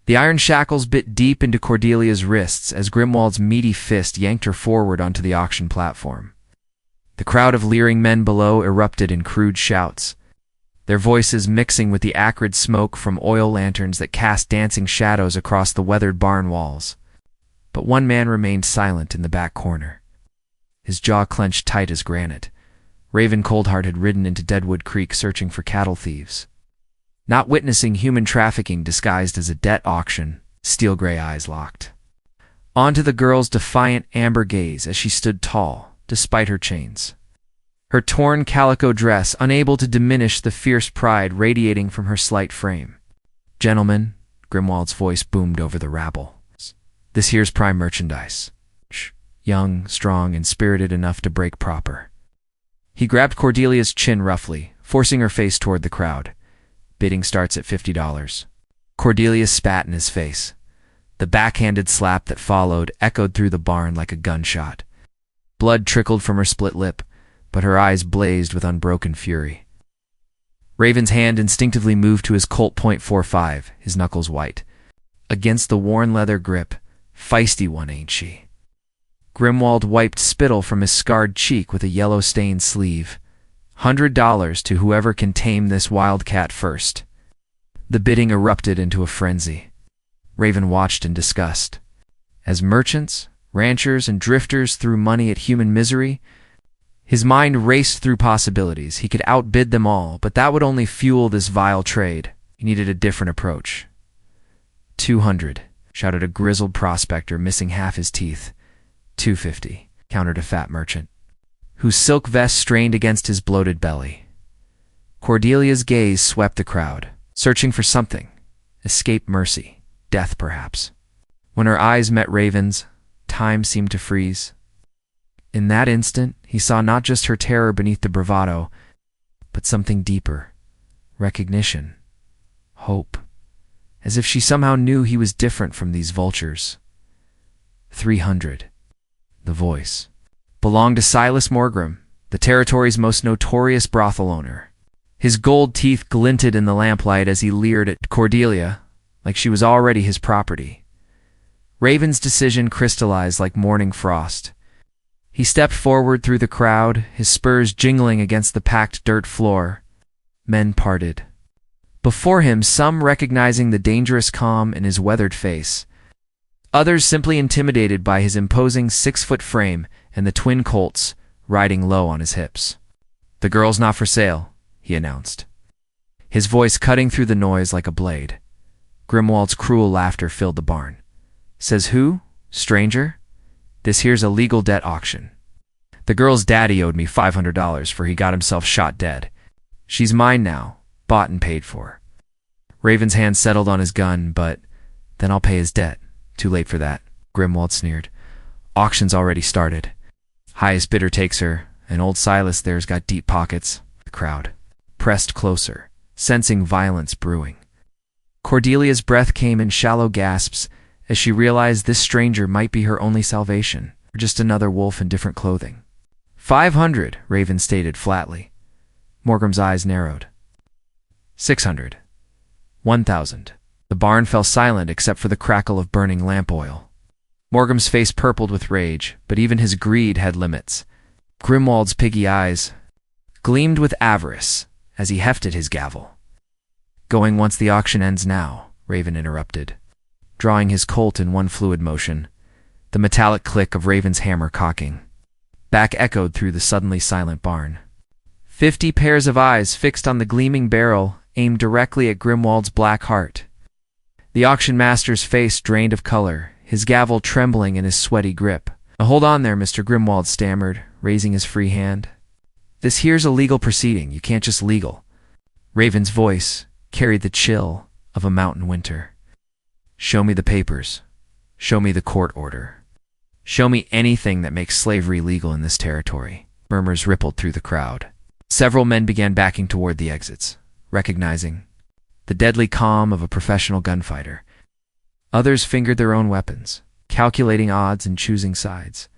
The iron shackles bit deep into Cordelia's wrists as Grimwald's meaty fist yanked her forward onto the auction platform. The crowd of leering men below erupted in crude shouts, their voices mixing with the acrid smoke from oil lanterns that cast dancing shadows across the weathered barn walls. But one man remained silent in the back corner, his jaw clenched tight as granite. Raven Coldheart had ridden into Deadwood Creek searching for cattle thieves. Not witnessing human trafficking disguised as a debt auction, steel-gray eyes locked onto the girl's defiant amber gaze as she stood tall, despite her chains. Her torn calico dress unable to diminish the fierce pride radiating from her slight frame. "Gentlemen," Grimwald's voice boomed over the rabble. "This here's prime merchandise. Young, strong, and spirited enough to break proper." He grabbed Cordelia's chin roughly, forcing her face toward the crowd. "Bidding starts at $50. Cordelia spat in his face. The backhanded slap that followed echoed through the barn like a gunshot. Blood trickled from her split lip, but her eyes blazed with unbroken fury. Raven's hand instinctively moved to his Colt .45, his knuckles white. Against the worn leather grip, feisty one, ain't she? Grimwald wiped spittle from his scarred cheek with a yellow-stained sleeve. $100 to whoever can tame this wildcat first. The bidding erupted into a frenzy. Raven watched in disgust. As merchants, ranchers, and drifters threw money at human misery, his mind raced through possibilities. He could outbid them all, but that would only fuel this vile trade. He needed a different approach. $200, shouted a grizzled prospector, missing half his teeth. $250, countered a fat merchant, whose silk vest strained against his bloated belly. Cordelia's gaze swept the crowd, searching for something. Escape, mercy, death perhaps. When her eyes met Raven's, time seemed to freeze. In that instant, he saw not just her terror beneath the bravado, but something deeper. Recognition. Hope. As if she somehow knew he was different from these vultures. 300. The voice belonged to Silas Morgrim, the territory's most notorious brothel owner. His gold teeth glinted in the lamplight as he leered at Cordelia, like she was already his property. Raven's decision crystallized like morning frost. He stepped forward through the crowd, his spurs jingling against the packed dirt floor. Men parted. Before him, some recognizing the dangerous calm in his weathered face. Others simply intimidated by his imposing 6-foot frame and the twin colts riding low on his hips. "The girl's not for sale," he announced, his voice cutting through the noise like a blade. Grimwald's cruel laughter filled the barn. "Says who? Stranger? This here's a legal debt auction. The girl's daddy owed me $500 for he got himself shot dead. She's mine now, bought and paid for." Raven's hand settled on his gun, but then I'll pay his debt. "Too late for that," Grimwald sneered. "Auction's already started. Highest bidder takes her, and old Silas there's got deep pockets." The crowd pressed closer, sensing violence brewing. Cordelia's breath came in shallow gasps as she realized this stranger might be her only salvation, or just another wolf in different clothing. 500, Raven stated flatly. Morgrim's eyes narrowed. 600. 1,000. The barn fell silent except for the crackle of burning lamp oil. Morgrim's face purpled with rage, but even his greed had limits. Grimwald's piggy eyes gleamed with avarice as he hefted his gavel. "Going once the auction ends now," Raven interrupted, drawing his Colt in one fluid motion, the metallic click of Raven's hammer cocking. Back echoed through the suddenly silent barn. 50 pairs of eyes fixed on the gleaming barrel aimed directly at Grimwald's black heart. The auction master's face drained of color, his gavel trembling in his sweaty grip. "Hold on there, Mr. Grimwald stammered, raising his free hand. "This here's a legal proceeding, you can't just legal." Raven's voice carried the chill of a mountain winter. "Show me the papers. Show me the court order. Show me anything that makes slavery legal in this territory." Murmurs rippled through the crowd. Several men began backing toward the exits, recognizing the deadly calm of a professional gunfighter. Others fingered their own weapons, calculating odds and choosing sides.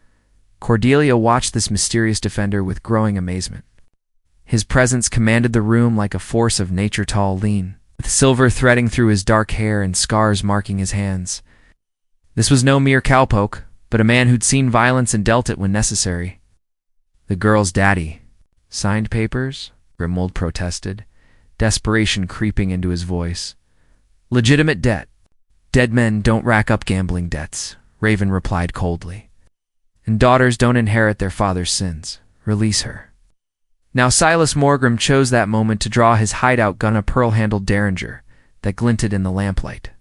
Cordelia watched this mysterious defender with growing amazement. His presence commanded the room like a force of nature tall lean. with silver threading through his dark hair and scars marking his hands. This was no mere cowpoke, but a man who'd seen violence and dealt it when necessary. The girl's daddy. Signed papers? Grimwald protested, desperation creeping into his voice. Legitimate debt. Dead men don't rack up gambling debts, Raven replied coldly. And daughters don't inherit their father's sins. Release her. Now Silas Morgrim chose that moment to draw his hideout gun, a pearl-handled derringer that glinted in the lamplight.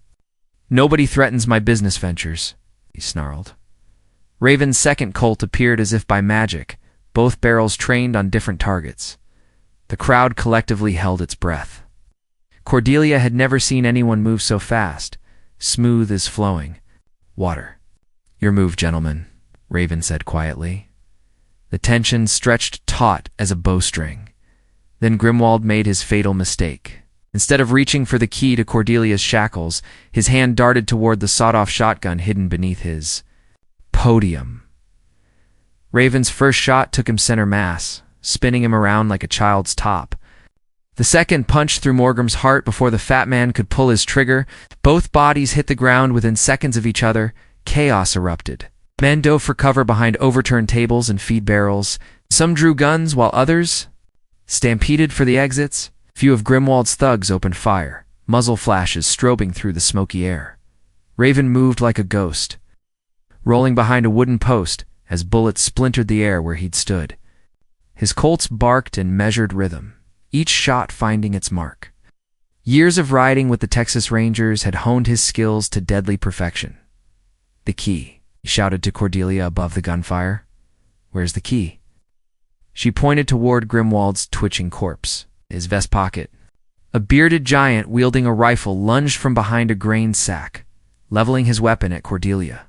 Nobody threatens my business ventures, he snarled. Raven's second Colt appeared as if by magic, both barrels trained on different targets. The crowd collectively held its breath. Cordelia had never seen anyone move so fast, smooth as flowing water. Your move, gentlemen, Raven said quietly. The tension stretched taut as a bowstring. Then Grimwald made his fatal mistake. Instead of reaching for the key to Cordelia's shackles, his hand darted toward the sawed-off shotgun hidden beneath his podium. Raven's first shot took him center mass, spinning him around like a child's top. The second punched through Morgrim's heart before the fat man could pull his trigger. Both bodies hit the ground within seconds of each other. Chaos erupted. Men dove for cover behind overturned tables and feed barrels. Some drew guns, while others stampeded for the exits. Few of Grimwald's thugs opened fire, muzzle flashes strobing through the smoky air. Raven moved like a ghost, rolling behind a wooden post as bullets splintered the air where he'd stood. His Colts barked in measured rhythm, each shot finding its mark. Years of riding with the Texas Rangers had honed his skills to deadly perfection. The key, he shouted to Cordelia above the gunfire. Where's the key? She pointed toward Grimwald's twitching corpse, his vest pocket. A bearded giant wielding a rifle lunged from behind a grain sack, leveling his weapon at Cordelia.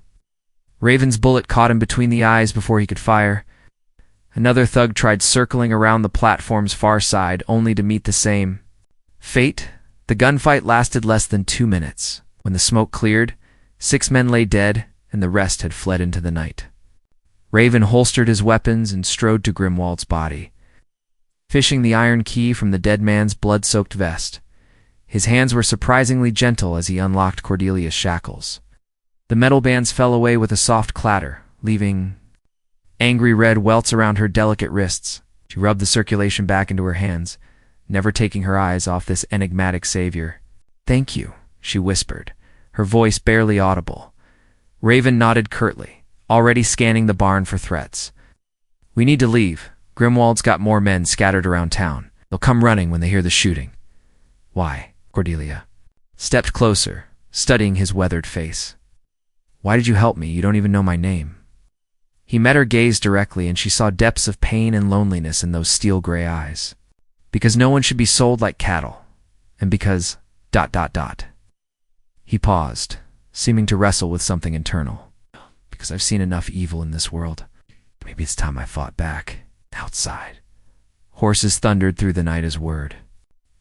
Raven's bullet caught him between the eyes before he could fire. Another thug tried circling around the platform's far side, only to meet the same fate. The gunfight lasted less than 2 minutes. When the smoke cleared, 6 men lay dead, and the rest had fled into the night. Raven holstered his weapons and strode to Grimwald's body, fishing the iron key from the dead man's blood-soaked vest. His hands were surprisingly gentle as he unlocked Cordelia's shackles. The metal bands fell away with a soft clatter, leaving angry red welts around her delicate wrists. She rubbed the circulation back into her hands, never taking her eyes off this enigmatic savior. "Thank you," she whispered, her voice barely audible. Raven nodded curtly, already scanning the barn for threats. "We need to leave. Grimwald's got more men scattered around town. They'll come running when they hear the shooting." "Why?" Cordelia stepped closer, studying his weathered face. "Why did you help me? You don't even know my name." He met her gaze directly, and she saw depths of pain and loneliness in those steel-gray eyes. "Because no one should be sold like cattle. And because... ... He paused, seeming to wrestle with something internal. "Because I've seen enough evil in this world. Maybe it's time I fought back. Outside." Horses thundered through the night as word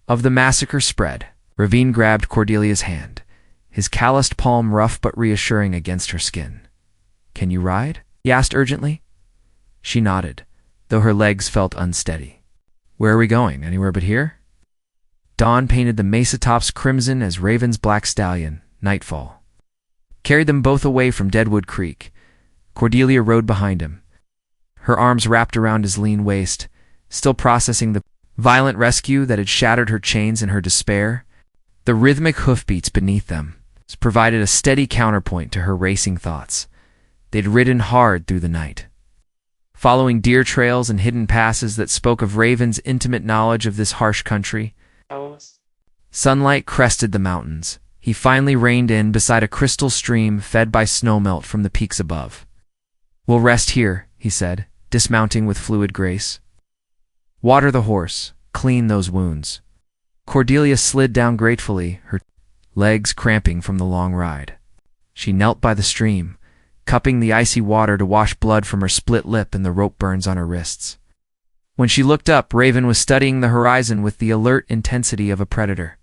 of the massacre spread. Ravine grabbed Cordelia's hand, his calloused palm rough but reassuring against her skin. "Can you ride?" he asked urgently. She nodded, though her legs felt unsteady. "Where are we going? Anywhere but here?" Dawn painted the mesa tops crimson as Raven's black stallion, Nightfall, carried them both away from Deadwood Creek. Cordelia rode behind him, her arms wrapped around his lean waist, still processing the violent rescue that had shattered her chains in her despair. The rhythmic hoofbeats beneath them provided a steady counterpoint to her racing thoughts. They'd ridden hard through the night, following deer trails and hidden passes that spoke of Raven's intimate knowledge of this harsh country. Sunlight crested the mountains. He finally reined in beside a crystal stream fed by snowmelt from the peaks above. "We'll rest here," he said, dismounting with fluid grace. "Water the horse, clean those wounds." Cordelia slid down gratefully, her legs cramping from the long ride. She knelt by the stream, cupping the icy water to wash blood from her split lip and the rope burns on her wrists. When she looked up, Raven was studying the horizon with the alert intensity of a predator.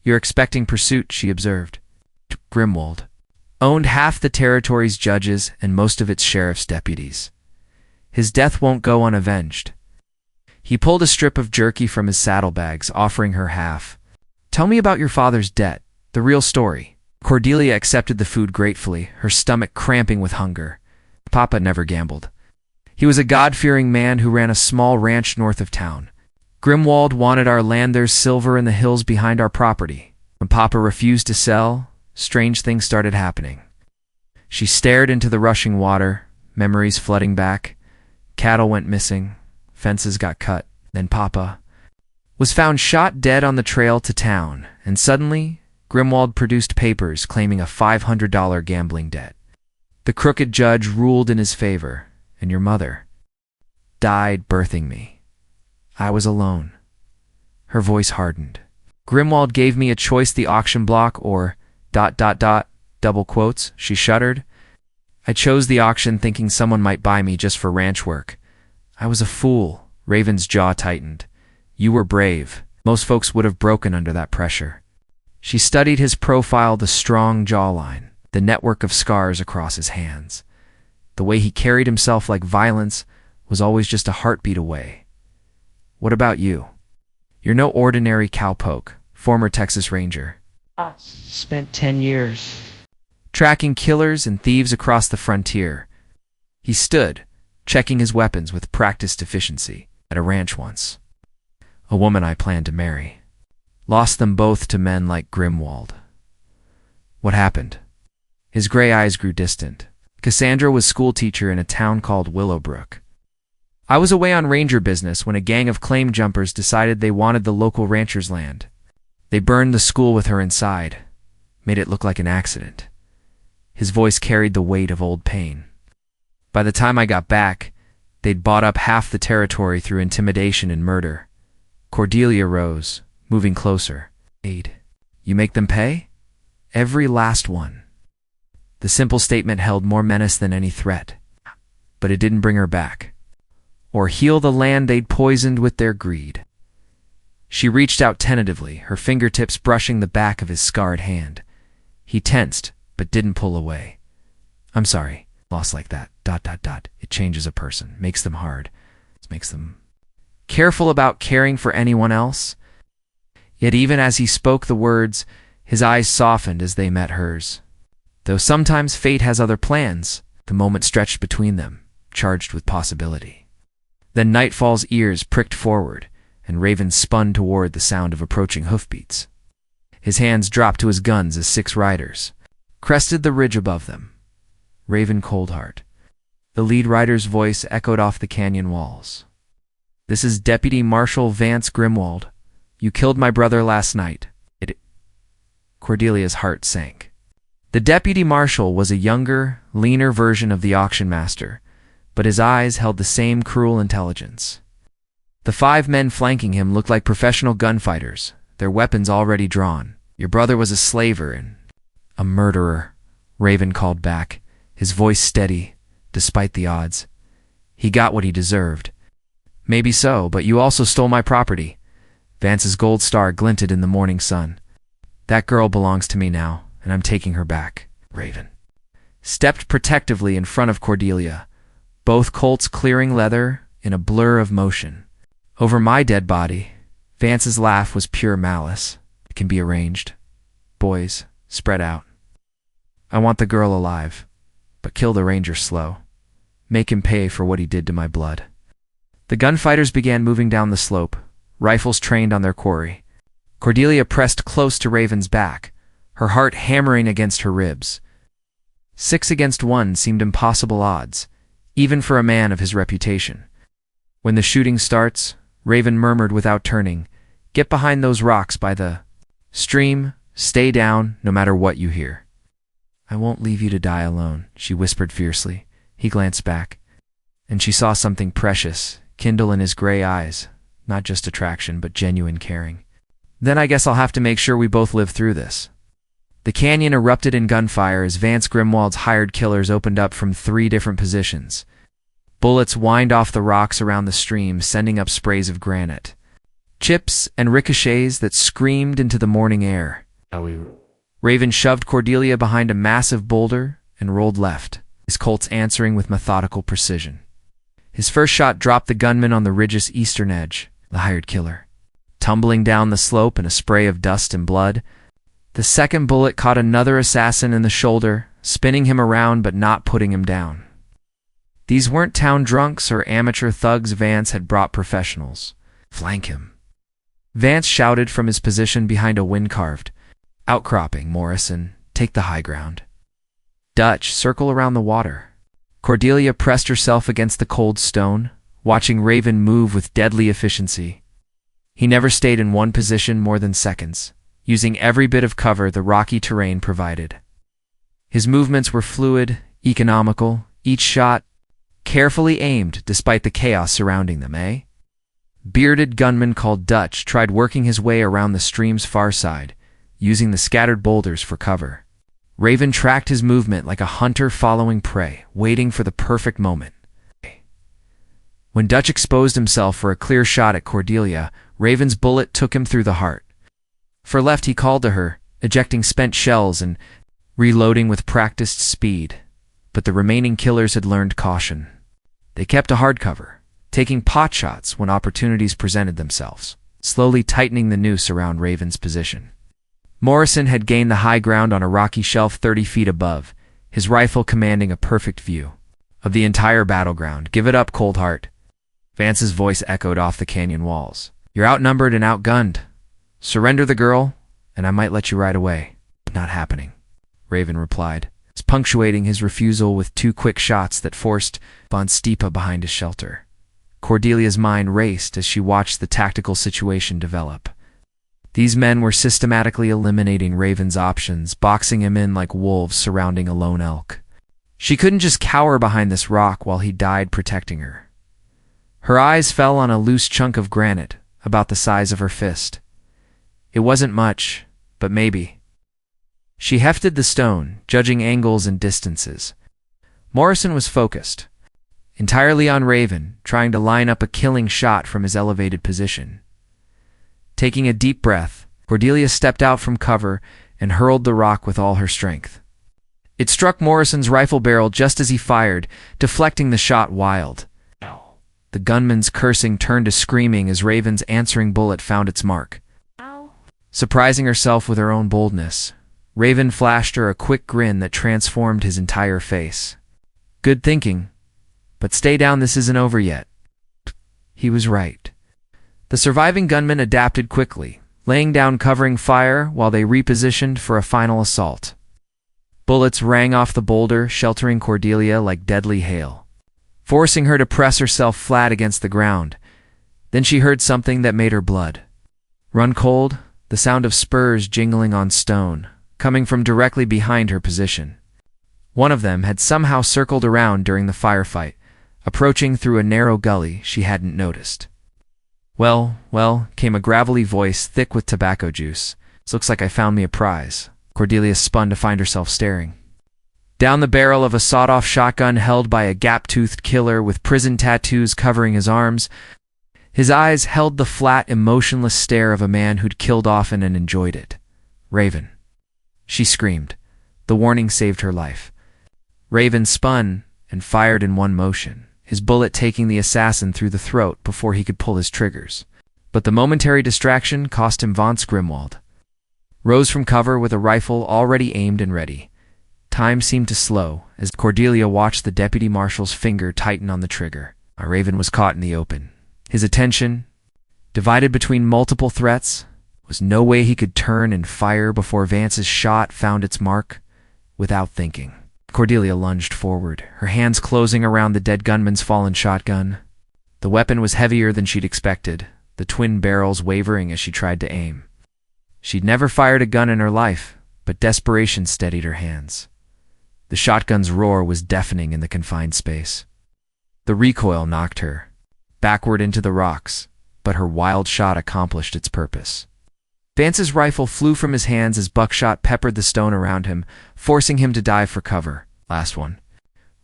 "You're expecting pursuit," she observed. Grimwald owned half the territory's judges and most of its sheriff's deputies. His death won't go unavenged. He pulled a strip of jerky from his saddlebags, offering her half. Tell me about your father's debt, the real story. Cordelia accepted the food gratefully, her stomach cramping with hunger. Papa never gambled. He was a God-fearing man who ran a small ranch north of town. Grimwald wanted our land. There's silver in the hills behind our property. When Papa refused to sell, strange things started happening. She stared into the rushing water, memories flooding back. Cattle went missing, fences got cut. Then Papa was found shot dead on the trail to town, and suddenly Grimwald produced papers claiming a $500 gambling debt. The crooked judge ruled in his favor, and your mother died birthing me. I was alone. Her voice hardened. Grimwald gave me a choice: the auction block or ... double quotes. She shuddered. I chose the auction thinking someone might buy me just for ranch work. I was a fool. Raven's jaw tightened. You were brave. Most folks would have broken under that pressure. She studied his profile, the strong jawline, the network of scars across his hands. The way he carried himself like violence was always just a heartbeat away. What about you? You're no ordinary cowpoke, former Texas Ranger. I spent 10 years tracking killers and thieves across the frontier. He stood, checking his weapons with practiced efficiency, at a ranch once. A woman I planned to marry. Lost them both to men like Grimwald. What happened? His gray eyes grew distant. Cassandra was schoolteacher in a town called Willowbrook. I was away on ranger business when a gang of claim jumpers decided they wanted the local rancher's land. They burned the school with her inside, made it look like an accident. His voice carried the weight of old pain. By the time I got back, they'd bought up half the territory through intimidation and murder. Cordelia rose, moving closer. Aid. You make them pay? Every last one. The simple statement held more menace than any threat. But it didn't bring her back, or heal the land they'd poisoned with their greed. She reached out tentatively, her fingertips brushing the back of his scarred hand. He tensed, but didn't pull away. I'm sorry. Loss like that. ... It changes a person, makes them hard. It makes them careful about caring for anyone else. Yet even as he spoke the words, his eyes softened as they met hers. Though sometimes fate has other plans, the moment stretched between them, charged with possibility. Then Nightfall's ears pricked forward, and Raven spun toward the sound of approaching hoofbeats. His hands dropped to his guns as 6 riders crested the ridge above them. Raven Coldheart. The lead rider's voice echoed off the canyon walls. This is Deputy Marshal Vance Grimwald. You killed my brother last night. Cordelia's heart sank. The deputy marshal was a younger, leaner version of the auction master, but his eyes held the same cruel intelligence. The 5 men flanking him looked like professional gunfighters, their weapons already drawn. Your brother was a slaver and a murderer, Raven called back, his voice steady, despite the odds. He got what he deserved. Maybe so, but you also stole my property. Vance's gold star glinted in the morning sun. That girl belongs to me now, and I'm taking her back. Raven stepped protectively in front of Cordelia, both Colts clearing leather in a blur of motion. Over my dead body. Vance's laugh was pure malice. It can be arranged. Boys, spread out. I want the girl alive, but kill the ranger slow. Make him pay for what he did to my blood. The gunfighters began moving down the slope, rifles trained on their quarry. Cordelia pressed close to Raven's back, her heart hammering against her ribs. 6 against 1 seemed impossible odds, even for a man of his reputation. When the shooting starts, Raven murmured without turning, get behind those rocks by the stream, stay down no matter what you hear. I won't leave you to die alone, she whispered fiercely. He glanced back, and she saw something precious kindle in his gray eyes, not just attraction but genuine caring. Then I guess I'll have to make sure we both live through this. The canyon erupted in gunfire as Vance Grimwald's hired killers opened up from 3 different positions. Bullets whined off the rocks around the stream, sending up sprays of granite, chips and ricochets that screamed into the morning air. Raven shoved Cordelia behind a massive boulder and rolled left, his Colts answering with methodical precision. His first shot dropped the gunman on the ridge's eastern edge, the hired killer. tumbling down the slope in a spray of dust and blood. The second bullet caught another assassin in the shoulder, spinning him around but not putting him down. These weren't town drunks or amateur thugs. Vance had brought professionals. Flank him. Vance shouted from his position behind a wind-carved outcropping. Morrison, take the high ground. Dutch, circle around the water. Cordelia pressed herself against the cold stone, watching Raven move with deadly efficiency. He never stayed in one position more than seconds, using every bit of cover the rocky terrain provided. His movements were fluid, economical, each shot carefully aimed despite the chaos surrounding them, eh? Bearded gunman called Dutch tried working his way around the stream's far side, using the scattered boulders for cover. Raven tracked his movement like a hunter following prey, waiting for the perfect moment. When Dutch exposed himself for a clear shot at Cordelia, Raven's bullet took him through the heart. For left, he called to her, ejecting spent shells and reloading with practiced speed. But the remaining killers had learned caution. They kept a hard cover, taking pot shots when opportunities presented themselves, slowly tightening the noose around Raven's position. Morrison had gained the high ground on a rocky shelf 30 feet above, his rifle commanding a perfect view of the entire battleground. Give it up, cold heart. Vance's voice echoed off the canyon walls. You're outnumbered and outgunned. Surrender the girl, and I might let you ride away. Not happening, Raven replied, punctuating his refusal with 2 quick shots that forced Von Stipa behind his shelter. Cordelia's mind raced as she watched the tactical situation develop. These men were systematically eliminating Raven's options, boxing him in like wolves surrounding a lone elk. She couldn't just cower behind this rock while he died protecting her. Her eyes fell on a loose chunk of granite, about the size of her fist. It wasn't much, but maybe. She hefted the stone, judging angles and distances. Morrison was focused, entirely on Raven, trying to line up a killing shot from his elevated position. Taking a deep breath, Cordelia stepped out from cover and hurled the rock with all her strength. It struck Morrison's rifle barrel just as he fired, deflecting the shot wild. The gunman's cursing turned to screaming as Raven's answering bullet found its mark. Surprising herself with her own boldness, Raven flashed her a quick grin that transformed his entire face. Good thinking, but stay down, this isn't over yet. He was right. The surviving gunmen adapted quickly, laying down covering fire while they repositioned for a final assault. Bullets rang off the boulder, sheltering Cordelia like deadly hail, forcing her to press herself flat against the ground. Then she heard something that made her blood run cold, the sound of spurs jingling on stone, coming from directly behind her position. One of them had somehow circled around during the firefight, approaching through a narrow gully she hadn't noticed. Well, came a gravelly voice thick with tobacco juice. Looks like I found me a prize. Cordelia spun to find herself staring down the barrel of a sawed-off shotgun held by a gap-toothed killer with prison tattoos covering his arms. His eyes held the flat, emotionless stare of a man who'd killed often and enjoyed it. Raven. She screamed. The warning saved her life. Raven spun and fired in one motion, his bullet taking the assassin through the throat before he could pull his triggers. But the momentary distraction cost him. Vance Grimwald rose from cover with a rifle already aimed and ready. Time seemed to slow as Cordelia watched the deputy marshal's finger tighten on the trigger. Raven was caught in the open. His attention, divided between multiple threats, was no way he could turn and fire before Vance's shot found its mark. Without thinking, Cordelia lunged forward, her hands closing around the dead gunman's fallen shotgun. The weapon was heavier than she'd expected, the twin barrels wavering as she tried to aim. She'd never fired a gun in her life, but desperation steadied her hands. The shotgun's roar was deafening in the confined space. The recoil knocked her backward into the rocks, but her wild shot accomplished its purpose. Vance's rifle flew from his hands as buckshot peppered the stone around him, forcing him to dive for cover. Last one.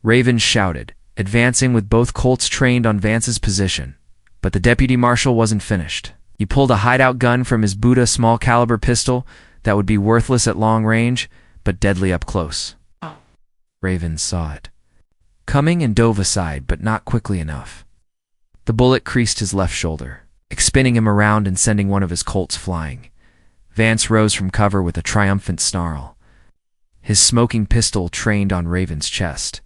Raven shouted, advancing with both Colts trained on Vance's position. But the deputy marshal wasn't finished. He pulled a hideout gun from his Buddha small-caliber pistol that would be worthless at long range, but deadly up close. Raven saw it coming and dove aside, but not quickly enough. The bullet creased his left shoulder, spinning him around and sending one of his Colts flying. Vance rose from cover with a triumphant snarl. His smoking pistol trained on Raven's chest.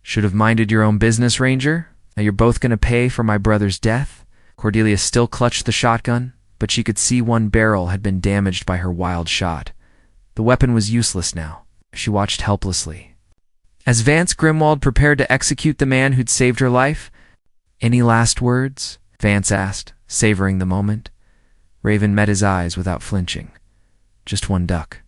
"Should have minded your own business, Ranger. Now you're both going to pay for my brother's death." Cordelia still clutched the shotgun, but she could see one barrel had been damaged by her wild shot. The weapon was useless now. She watched helplessly. As Vance Grimwald prepared to execute the man who'd saved her life, "Any last words?" Vance asked, savoring the moment. Raven met his eyes without flinching. "Just one duck."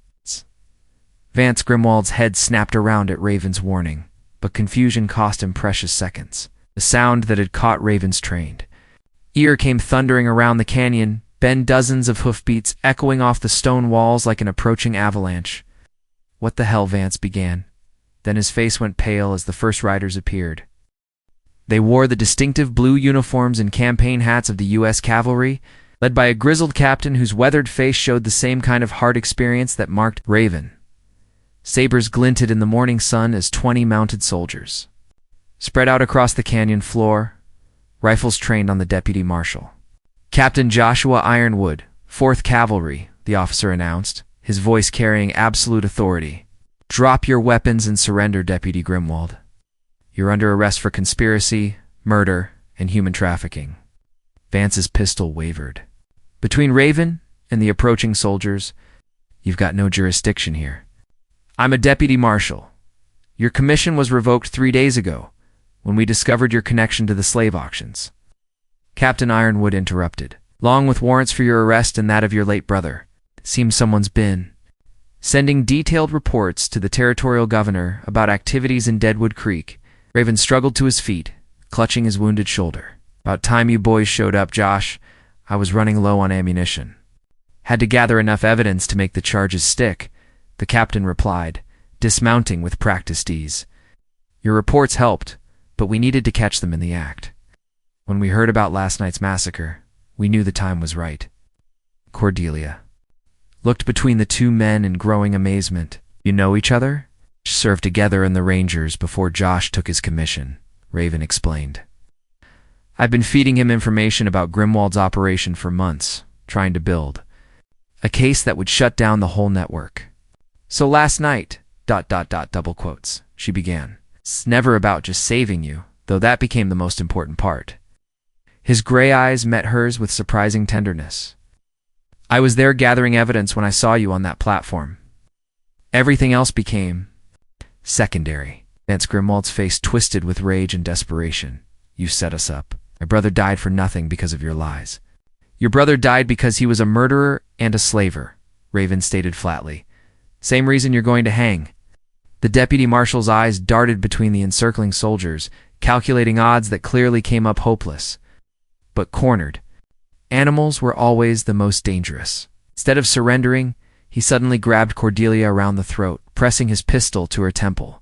Vance Grimwald's head snapped around at Raven's warning, but confusion cost him precious seconds. The sound that had caught Raven's trained ear came thundering around the canyon, bent dozens of hoofbeats echoing off the stone walls like an approaching avalanche. "What the hell?" Vance began. Then his face went pale as the first riders appeared. They wore the distinctive blue uniforms and campaign hats of the U.S. Cavalry, led by a grizzled captain whose weathered face showed the same kind of hard experience that marked Raven. Sabers glinted in the morning sun as 20 mounted soldiers spread out across the canyon floor, rifles trained on the deputy marshal. "Captain Joshua Ironwood, 4th Cavalry," the officer announced, his voice carrying absolute authority. "Drop your weapons and surrender, Deputy Grimwald. You're under arrest for conspiracy, murder, and human trafficking." Vance's pistol wavered. Between Raven and the approaching soldiers, "You've got no jurisdiction here. I'm a deputy marshal. Your commission was revoked 3 days ago, when we discovered your connection to the slave auctions." Captain Ironwood interrupted. "Along with warrants for your arrest and that of your late brother. It seems someone's been sending detailed reports to the territorial governor about activities in Deadwood Creek." Raven struggled to his feet, clutching his wounded shoulder. "About time you boys showed up, Josh. I was running low on ammunition. Had to gather enough evidence to make the charges stick," the captain replied, dismounting with practiced ease. "Your reports helped, but we needed to catch them in the act. When we heard about last night's massacre, we knew the time was right." Cordelia looked between the two men in growing amazement. "You know each other?" "Served together in the Rangers before Josh took his commission," Raven explained. "I've been feeding him information about Grimwald's operation for months, trying to build a case that would shut down the whole network. So last night, ... double quotes, she began. "It's never about just saving you, though that became the most important part." His gray eyes met hers with surprising tenderness. "I was there gathering evidence when I saw you on that platform. Everything else became secondary." Vance Grimwald's face twisted with rage and desperation. "You set us up. My brother died for nothing because of your lies." "Your brother died because he was a murderer and a slaver," Raven stated flatly. "Same reason you're going to hang." The deputy marshal's eyes darted between the encircling soldiers, calculating odds that clearly came up hopeless. But cornered. Animals were always the most dangerous. Instead of surrendering, he suddenly grabbed Cordelia around the throat, pressing his pistol to her temple.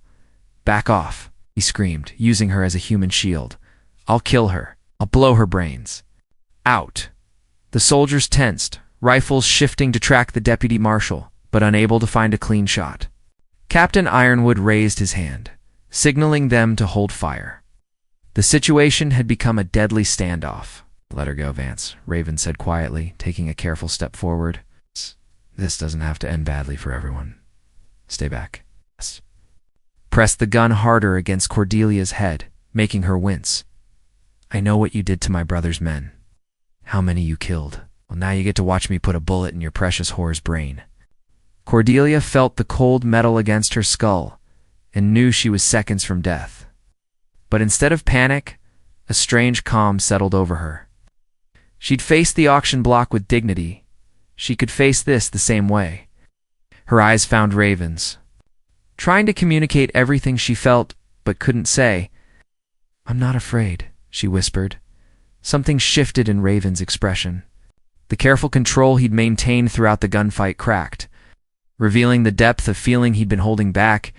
"Back off," he screamed, using her as a human shield. "I'll kill her. I'll blow her brains out." The soldiers tensed, rifles shifting to track the deputy marshal, but unable to find a clean shot. Captain Ironwood raised his hand, signaling them to hold fire. The situation had become a deadly standoff. "Let her go, Vance," Raven said quietly, taking a careful step forward. "This doesn't have to end badly for everyone. Stay back." Pressed the gun harder against Cordelia's head, making her wince. "I know what you did to my brother's men. How many you killed. Well, now you get to watch me put a bullet in your precious whore's brain." Cordelia felt the cold metal against her skull and knew she was seconds from death. But instead of panic, a strange calm settled over her. She'd faced the auction block with dignity. She could face this the same way. Her eyes found Raven's, trying to communicate everything she felt but couldn't say. "I'm not afraid," she whispered. Something shifted in Raven's expression. The careful control he'd maintained throughout the gunfight cracked, revealing the depth of feeling he'd been holding back.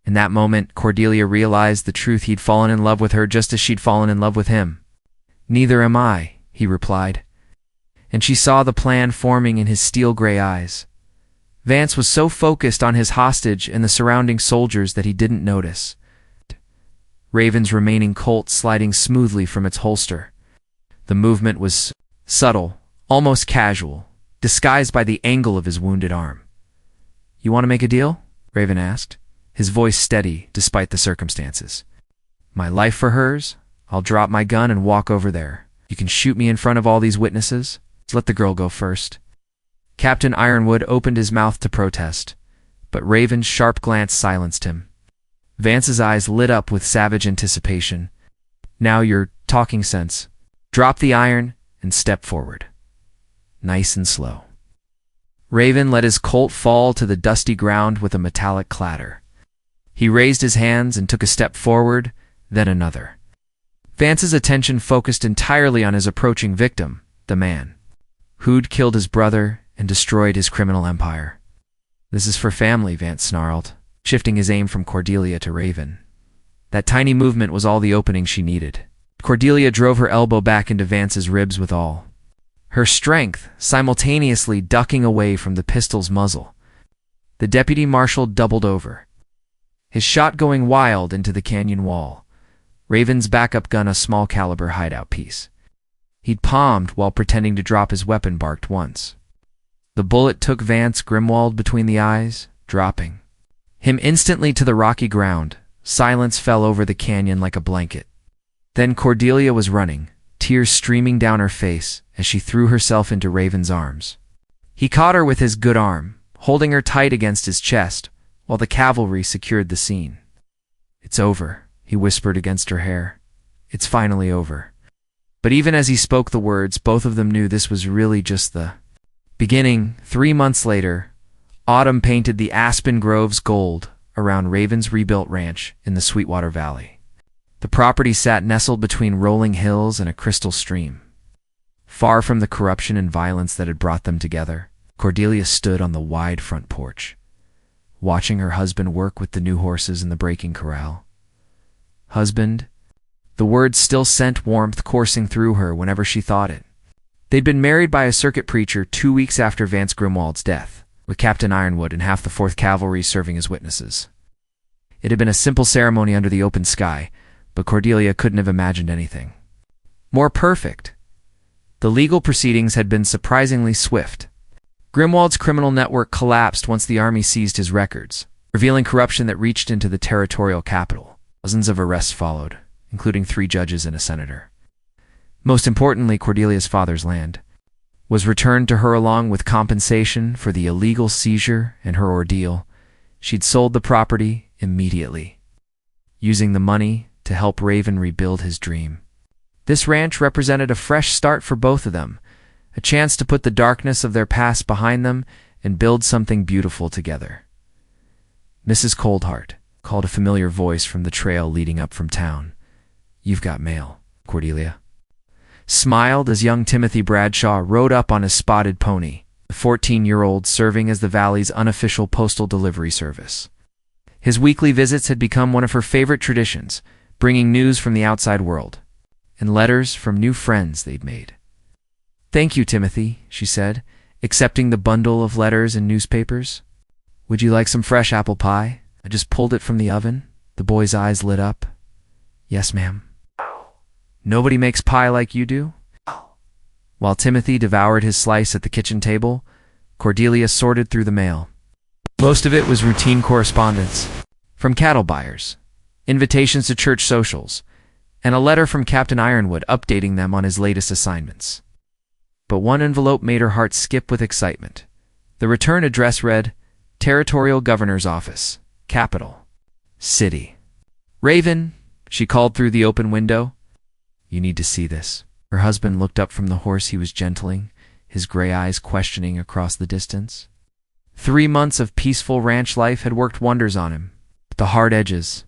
In that moment, Cordelia realized the truth. He'd fallen in love with her just as she'd fallen in love with him. "Neither am I," he replied. And she saw the plan forming in his steel-gray eyes. Vance was so focused on his hostage and the surrounding soldiers that he didn't notice Raven's remaining Colt sliding smoothly from its holster. The movement was subtle, almost casual, disguised by the angle of his wounded arm. "You want to make a deal?" Raven asked, his voice steady despite the circumstances. "My life for hers? I'll drop my gun and walk over there. You can shoot me in front of all these witnesses. Let the girl go first." Captain Ironwood opened his mouth to protest, but Raven's sharp glance silenced him. Vance's eyes lit up with savage anticipation. "Now you're talking sense. Drop the iron and step forward. Nice and slow." Raven let his Colt fall to the dusty ground with a metallic clatter. He raised his hands and took a step forward, then another. Vance's attention focused entirely on his approaching victim, the man who'd killed his brother and destroyed his criminal empire. "This is for family," Vance snarled, shifting his aim from Cordelia to Raven. That tiny movement was all the opening she needed. Cordelia drove her elbow back into Vance's ribs with all her strength, simultaneously ducking away from the pistol's muzzle. The deputy marshal doubled over, his shot going wild into the canyon wall, Raven's backup gun a small caliber hideout piece. He'd palmed while pretending to drop his weapon barked once. The bullet took Vance Grimwald between the eyes, dropping him instantly to the rocky ground. Silence fell over the canyon like a blanket. Then Cordelia was running, tears streaming down her face as she threw herself into Raven's arms. He caught her with his good arm, holding her tight against his chest, while the cavalry secured the scene. "It's over," he whispered against her hair. "It's finally over." But even as he spoke the words, both of them knew this was really just the beginning. 3 months later, autumn painted the aspen groves gold around Raven's rebuilt ranch in the Sweetwater Valley. The property sat nestled between rolling hills and a crystal stream. Far from the corruption and violence that had brought them together, Cordelia stood on the wide front porch, watching her husband work with the new horses in the breaking corral. Husband? The word still sent warmth coursing through her whenever she thought it. They'd been married by a circuit preacher 2 weeks after Vance Grimwald's death, with Captain Ironwood and half the 4th Cavalry serving as witnesses. It had been a simple ceremony under the open sky, but Cordelia couldn't have imagined anything more perfect. The legal proceedings had been surprisingly swift. Grimwald's criminal network collapsed once the army seized his records, revealing corruption that reached into the territorial capital. Dozens of arrests followed, including 3 judges and a senator. Most importantly, Cordelia's father's land was returned to her along with compensation for the illegal seizure and her ordeal. She'd sold the property immediately, using the money to help Raven rebuild his dream. This ranch represented a fresh start for both of them, a chance to put the darkness of their past behind them and build something beautiful together. "Mrs. Coldheart," called a familiar voice from the trail leading up from town. "You've got mail." Cordelia smiled as young Timothy Bradshaw rode up on his spotted pony, the 14-year-old serving as the valley's unofficial postal delivery service. His weekly visits had become one of her favorite traditions, bringing news from the outside world and letters from new friends they'd made. "Thank you, Timothy," she said, accepting the bundle of letters and newspapers. "Would you like some fresh apple pie? I just pulled it from the oven." The boy's eyes lit up. "Yes, ma'am." "Nobody makes pie like you do?" While Timothy devoured his slice at the kitchen table, Cordelia sorted through the mail. Most of it was routine correspondence from cattle buyers, invitations to church socials, and a letter from Captain Ironwood updating them on his latest assignments. But one envelope made her heart skip with excitement. The return address read, Territorial Governor's Office, Capital City. "Raven," she called through the open window. "You need to see this." Her husband looked up from the horse he was gentling, his gray eyes questioning across the distance. 3 months of peaceful ranch life had worked wonders on him. The hard edges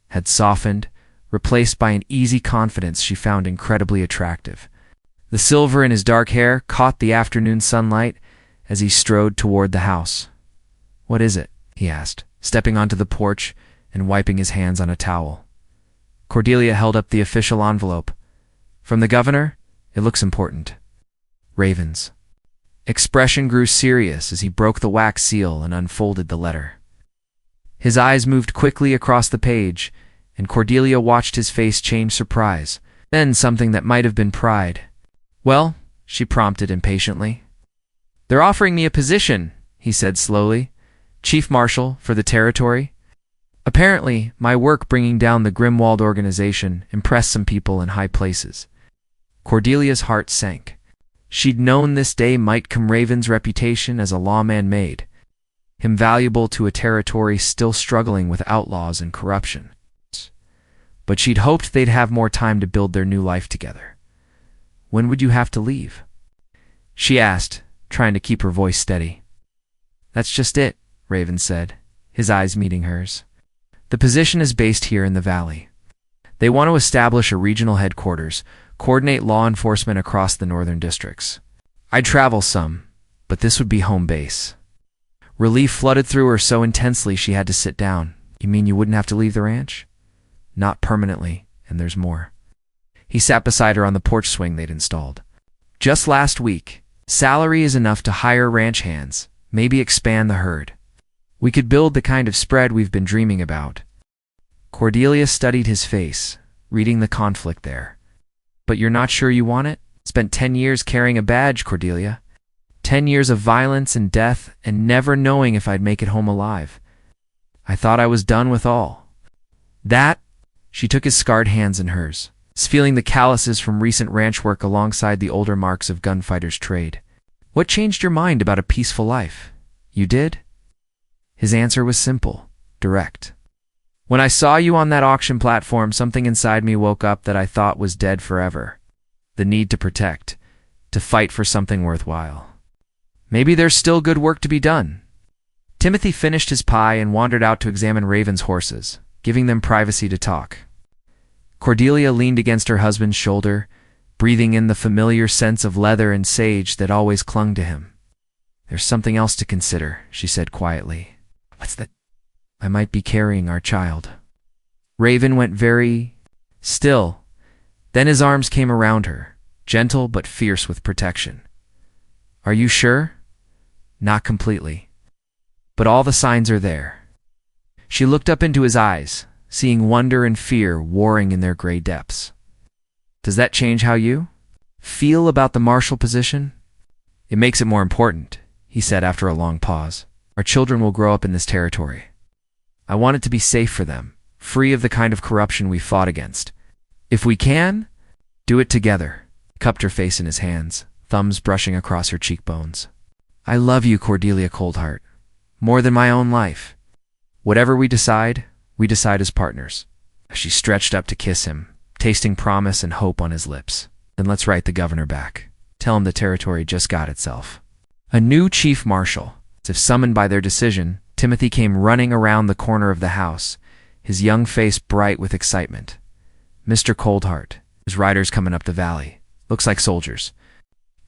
had softened, replaced by an easy confidence she found incredibly attractive. The silver in his dark hair caught the afternoon sunlight as he strode toward the house. "What is it?" he asked, stepping onto the porch and wiping his hands on a towel. Cordelia held up the official envelope. "From the governor? It looks important." Raven's expression grew serious as he broke the wax seal and unfolded the letter. His eyes moved quickly across the page, and Cordelia watched his face change surprise, then something that might have been pride. "Well," she prompted impatiently. They're offering me a position, he said slowly. Chief Marshal for the territory. Apparently, my work bringing down the Grimwald organization impressed some people in high places. Cordelia's heart sank. She'd known this day might come Raven's reputation as a lawman made him valuable to a territory still struggling with outlaws and corruption. But she'd hoped they'd have more time to build their new life together. When would you have to leave? She asked, trying to keep her voice steady. That's just it, Raven said, his eyes meeting hers. The position is based here in the valley. They want to establish a regional headquarters, coordinate law enforcement across the northern districts. I'd travel some, but this would be home base. Relief flooded through her so intensely she had to sit down. You mean you wouldn't have to leave the ranch? Not permanently, and there's more. He sat beside her on the porch swing they'd installed. Just last week, salary is enough to hire ranch hands, maybe expand the herd. We could build the kind of spread we've been dreaming about. Cordelia studied his face, reading the conflict there. But you're not sure you want it? Spent 10 years carrying a badge, Cordelia. 10 years of violence and death and never knowing if I'd make it home alive. I thought I was done with all. That, she took his scarred hands in hers, feeling the calluses from recent ranch work alongside the older marks of gunfighter's trade. What changed your mind about a peaceful life? You did? His answer was simple, direct. When I saw you on that auction platform, something inside me woke up that I thought was dead forever. The need to protect, to fight for something worthwhile. Maybe there's still good work to be done. Timothy finished his pie and wandered out to examine Raven's horses, giving them privacy to talk. Cordelia leaned against her husband's shoulder, breathing in the familiar sense of leather and sage that always clung to him. There's something else to consider, she said quietly. What's that? I might be carrying our child. Raven went very still. Then his arms came around her, gentle but fierce with protection. Are you sure? Not completely. But all the signs are there. She looked up into his eyes, seeing wonder and fear warring in their gray depths. Does that change how you feel about the marshal position? It makes it more important, he said after a long pause. Our children will grow up in this territory. I want it to be safe for them, free of the kind of corruption we fought against. If we can, do it together. He cupped her face in his hands, thumbs brushing across her cheekbones. I love you, Cordelia Coldheart, more than my own life. Whatever we decide as partners. She stretched up to kiss him, tasting promise and hope on his lips. Then let's write the governor back. Tell him the territory just got itself. A new chief marshal. As if summoned by their decision, Timothy came running around the corner of the house, his young face bright with excitement. Mr. Coldheart, his riders coming up the valley. Looks like soldiers.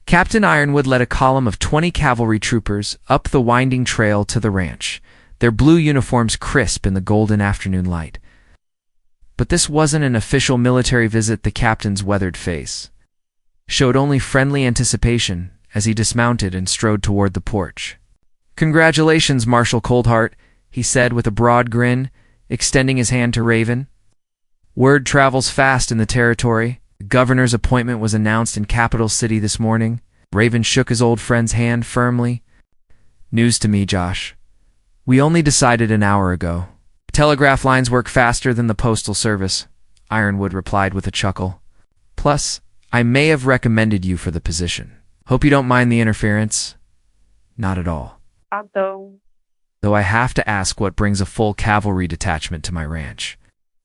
Captain Ironwood led a column of 20 cavalry troopers up the winding trail to the ranch, their blue uniforms crisp in the golden afternoon light. But this wasn't an official military visit. The captain's weathered face showed only friendly anticipation as he dismounted and strode toward the porch. Congratulations, Marshal Coldheart, he said with a broad grin, extending his hand to Raven. Word travels fast in the territory. The governor's appointment was announced in Capital City this morning. Raven shook his old friend's hand firmly. News to me, Josh. We only decided an hour ago. Telegraph lines work faster than the postal service, Ironwood replied with a chuckle. Plus, I may have recommended you for the position. Hope you don't mind the interference. Not at all. Though I have to ask what brings a full cavalry detachment to my ranch.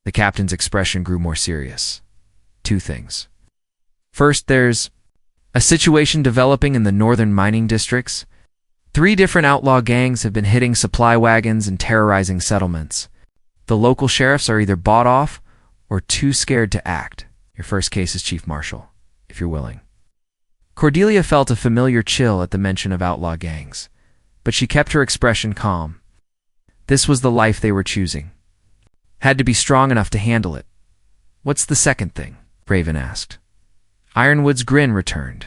The captain's expression grew more serious. 2 things. First, there's a situation developing in the northern mining districts. 3 different outlaw gangs have been hitting supply wagons and terrorizing settlements. The local sheriffs are either bought off or too scared to act. Your first case is Chief Marshal, if you're willing. Cordelia felt a familiar chill at the mention of outlaw gangs, but she kept her expression calm. This was the life they were choosing. Had to be strong enough to handle it. What's the second thing? Raven asked. Ironwood's grin returned.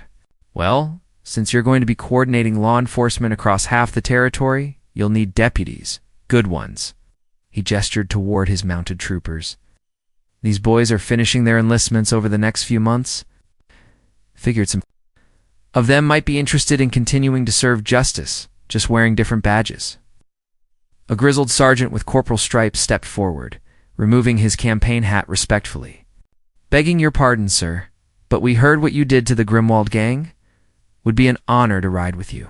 Well, since you're going to be coordinating law enforcement across half the territory, you'll need deputies, good ones. He gestured toward his mounted troopers. These boys are finishing their enlistments over the next few months. Figured some of them might be interested in continuing to serve justice, just wearing different badges. A grizzled sergeant with corporal stripes stepped forward, removing his campaign hat respectfully. "Begging your pardon, sir, but we heard what you did to the Grimwald gang. Would be an honor to ride with you."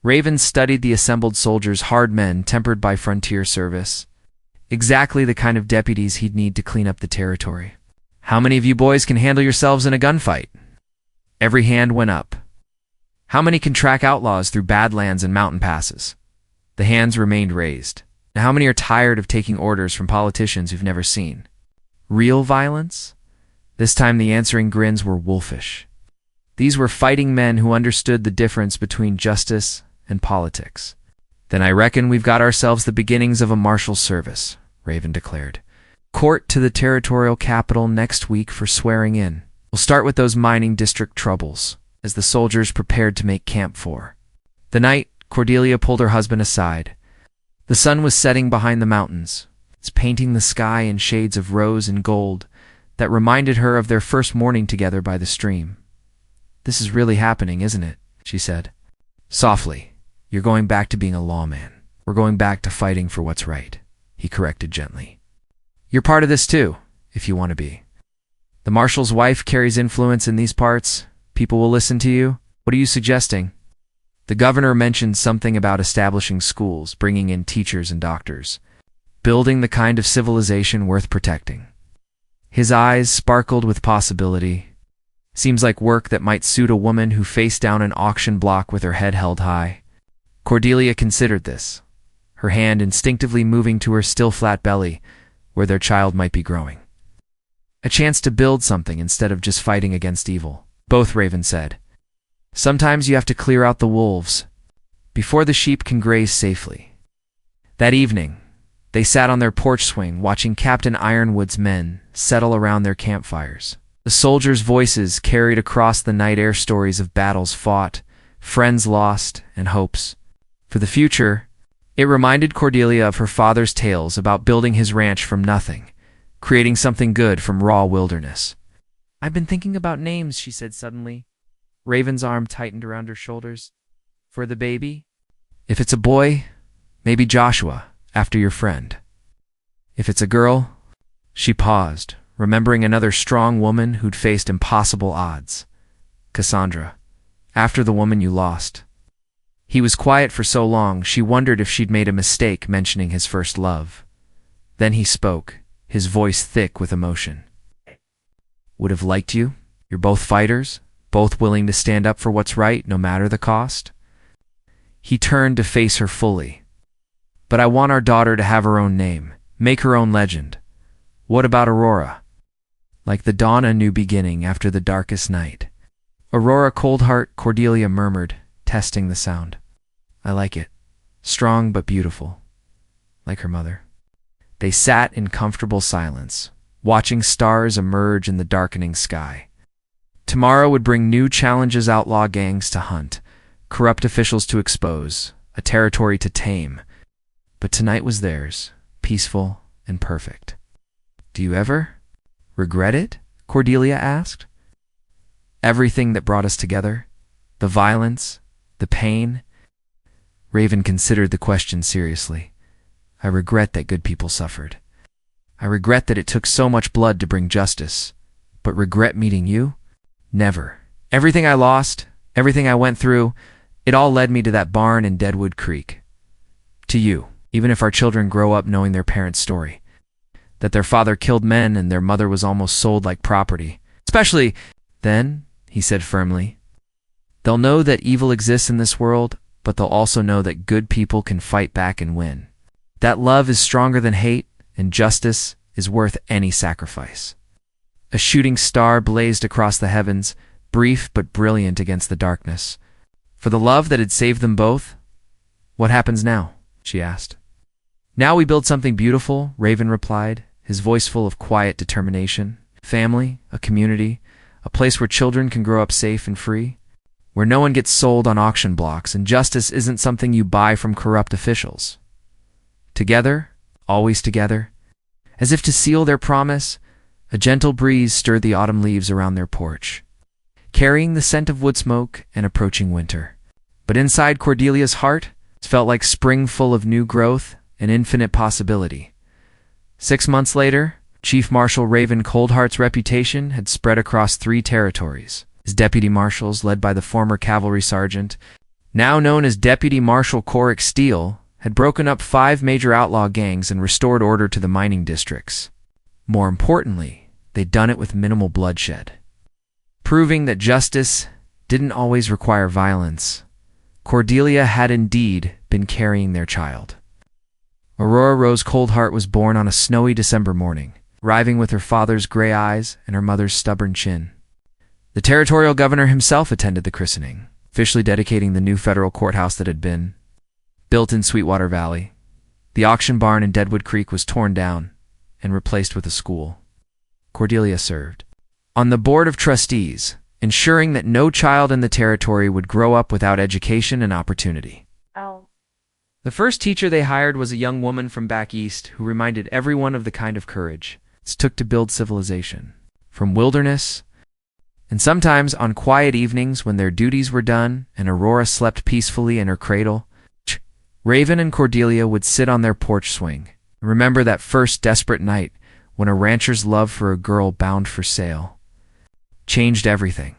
Raven studied the assembled soldiers, hard men tempered by frontier service. Exactly the kind of deputies he'd need to clean up the territory. "How many of you boys can handle yourselves in a gunfight?" Every hand went up. "How many can track outlaws through badlands and mountain passes?" The hands remained raised. "Now, how many are tired of taking orders from politicians who've never seen real violence?" This time the answering grins were wolfish. These were fighting men who understood the difference between justice and politics. "Then I reckon we've got ourselves the beginnings of a martial service," Raven declared. "Court to the territorial capital next week for swearing in. We'll start with those mining district troubles," as the soldiers prepared to make camp for the night. Cordelia pulled her husband aside. The sun was setting behind the mountains. It's painting the sky in shades of rose and gold that reminded her of their first morning together by the stream. "This is really happening, isn't it?" she said. Softly. "You're going back to being a lawman. We're going back to fighting for what's right," he corrected gently. "You're part of this too, if you want to be. The marshal's wife carries influence in these parts. People will listen to you. What are you suggesting?" The governor mentioned something about establishing schools, bringing in teachers and doctors, building the kind of civilization worth protecting. His eyes sparkled with possibility. "Seems like work that might suit a woman who faced down an auction block with her head held high." Cordelia considered this, her hand instinctively moving to her still flat belly, where their child might be growing. "A chance to build something instead of just fighting against evil," both Raven said. "Sometimes you have to clear out the wolves before the sheep can graze safely." That evening, they sat on their porch swing watching Captain Ironwood's men settle around their campfires. The soldiers' voices carried across the night air stories of battles fought, friends lost, and hopes for the future. It reminded Cordelia of her father's tales about building his ranch from nothing, creating something good from raw wilderness. "I've been thinking about names," she said suddenly. Raven's arm tightened around her shoulders. "For the baby? If it's a boy, maybe Joshua, after your friend. If it's a girl—" She paused, remembering another strong woman who'd faced impossible odds. "Cassandra, after the woman you lost." He was quiet for so long, she wondered if she'd made a mistake mentioning his first love. Then he spoke, his voice thick with emotion. "Would have liked you. You're both fighters, both willing to stand up for what's right, no matter the cost." He turned to face her fully. "But I want our daughter to have her own name, make her own legend. What about Aurora? Like the dawn a new beginning after the darkest night." "Aurora Coldheart," Cordelia murmured, testing the sound. "I like it. Strong but beautiful. Like her mother." They sat in comfortable silence, watching stars emerge in the darkening sky. Tomorrow would bring new challenges, outlaw gangs to hunt, corrupt officials to expose, a territory to tame. But tonight was theirs, peaceful and perfect. "Do you ever regret it?" Cordelia asked. "Everything that brought us together? The violence? The pain?" Raven considered the question seriously. "I regret that good people suffered. I regret that it took so much blood to bring justice. But regret meeting you? Never. Everything I lost, everything I went through, it all led me to that barn in Deadwood Creek. To you, even if our children grow up knowing their parents' story. That their father killed men and their mother was almost sold like property. Especially then," he said firmly, "they'll know that evil exists in this world, but they'll also know that good people can fight back and win. That love is stronger than hate, and justice is worth any sacrifice." A shooting star blazed across the heavens, brief but brilliant against the darkness. "For the love that had saved them both? What happens now?" she asked. "Now we build something beautiful," Raven replied, his voice full of quiet determination. "Family, a community, a place where children can grow up safe and free, where no one gets sold on auction blocks and justice isn't something you buy from corrupt officials. Together, always together." As if to seal their promise, a gentle breeze stirred the autumn leaves around their porch. carrying the scent of wood smoke and approaching winter. But inside Cordelia's heart, it felt like spring full of new growth and infinite possibility. 6 months later, Chief Marshal Raven Coldheart's reputation had spread across 3 territories. His deputy marshals, led by the former cavalry sergeant, now known as Deputy Marshal Coric Steele, had broken up 5 major outlaw gangs and restored order to the mining districts. More importantly, they'd done it with minimal bloodshed. Proving that justice didn't always require violence, Cordelia had indeed been carrying their child. Aurora Rose Coldheart was born on a snowy December morning, arriving with her father's gray eyes and her mother's stubborn chin. The territorial governor himself attended the christening, officially dedicating the new federal courthouse that had been built in Sweetwater Valley. The auction barn in Deadwood Creek was torn down and replaced with a school. Cordelia served on the board of trustees, ensuring that no child in the territory would grow up without education and opportunity. The first teacher they hired was a young woman from back east who reminded everyone of the kind of courage it took to build civilization. From wilderness, and sometimes on quiet evenings when their duties were done and Aurora slept peacefully in her cradle, Raven and Cordelia would sit on their porch swing and remember that first desperate night when a rancher's love for a girl bound for sale changed everything.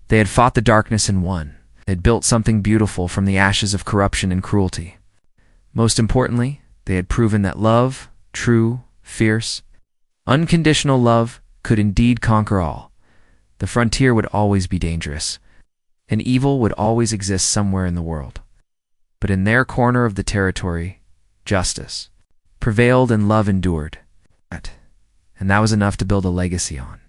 They had fought the darkness and won. They had built something beautiful from the ashes of corruption and cruelty. Most importantly, they had proven that love, true, fierce, unconditional love, could indeed conquer all. The frontier would always be dangerous, and evil would always exist somewhere in the world. But in their corner of the territory, justice prevailed and love endured. And that was enough to build a legacy on.